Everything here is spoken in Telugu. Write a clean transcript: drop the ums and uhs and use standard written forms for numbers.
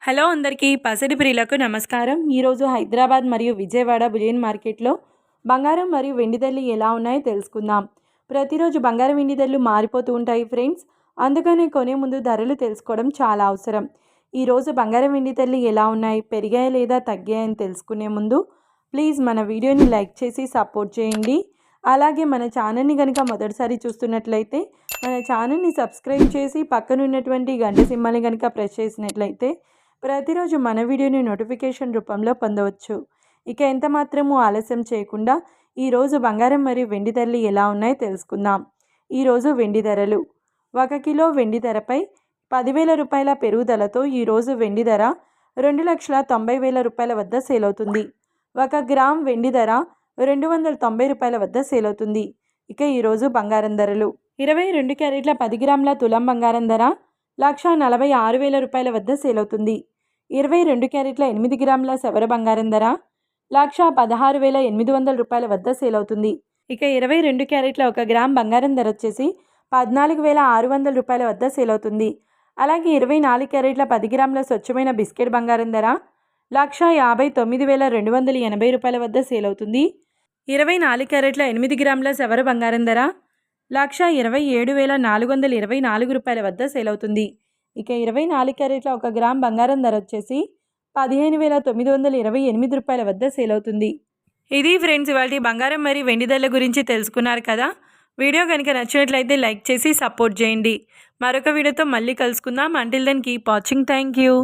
హలో అందరికీ పసిడి ప్రియులకు నమస్కారం. ఈరోజు హైదరాబాద్ మరియు విజయవాడ బులియన్ మార్కెట్లో బంగారం మరియు వెండి ధరలు ఎలా ఉన్నాయో తెలుసుకుందాం. ప్రతిరోజు బంగారం వెండి ధరలు మారిపోతూ ఉంటాయి ఫ్రెండ్స్. అందుకనే కొనే ముందు ధరలు తెలుసుకోవడం చాలా అవసరం. ఈరోజు బంగారం వెండి ధరలు ఎలా ఉన్నాయి, పెరిగాయా లేదా తగ్గాయని తెలుసుకునే ముందు ప్లీజ్ మన వీడియోని లైక్ చేసి సపోర్ట్ చేయండి. అలాగే మన ఛానల్ని కనుక మొదటిసారి చూస్తున్నట్లయితే మన ఛానల్ని సబ్స్క్రైబ్ చేసి పక్కనున్నటువంటి గంట సింబల్ని కనుక ప్రెస్ చేసినట్లయితే ప్రతిరోజు మన వీడియోని నోటిఫికేషన్ రూపంలో పొందవచ్చు. ఇక ఎంత మాత్రము ఆలస్యం చేయకుండా ఈరోజు బంగారం మరియు వెండి ధరలు ఎలా ఉన్నాయో తెలుసుకుందాం. ఈరోజు వెండి ధరలు 1 కిలో వెండి ధరపై 10,000 రూపాయల పెరుగుదలతో ఈరోజు వెండి ధర 2,90,000 రూపాయల వద్ద సేల్ అవుతుంది. 1 గ్రామ్ వెండి ధర 290 రూపాయల వద్ద సేల్ అవుతుంది. ఇక ఈరోజు బంగారం ధరలు 22 క్యారెట్ల 10 గ్రాముల తులం బంగారం ధర 1,46,000 రూపాయల వద్ద సేల్ అవుతుంది. 22 క్యారెట్ల 8 గ్రాముల సవర బంగారం ధర 1,16,800 రూపాయల వద్ద సేల్ అవుతుంది. ఇక 22 క్యారెట్ల 1 గ్రామ్ బంగారం ధర వచ్చేసి 14,600 రూపాయల వద్ద సేల్ అవుతుంది. అలాగే 24 క్యారెట్ల 10 గ్రాముల స్వచ్ఛమైన బిస్కెట్ బంగారం ధర 1,59,280 రూపాయల వద్ద సేల్ అవుతుంది. 24 క్యారెట్ల 8 గ్రాముల సవర బంగారం ధర 1,27,424 రూపాయల వద్ద సేల్ అవుతుంది. ఇక 24 క్యారెట్ల 1 గ్రామ్ బంగారం ధర వచ్చేసి 15,928 రూపాయల వద్ద సేల్ అవుతుంది. ఇది ఫ్రెండ్స్ ఇవాళ బంగారం మరియు వెండి ధరల గురించి తెలుసుకున్నారు కదా. వీడియో కనుక నచ్చినట్లయితే లైక్ చేసి సపోర్ట్ చేయండి. మరొక వీడియోతో మళ్ళీ కలుసుకుందాం. Until then keep watching. Thank you.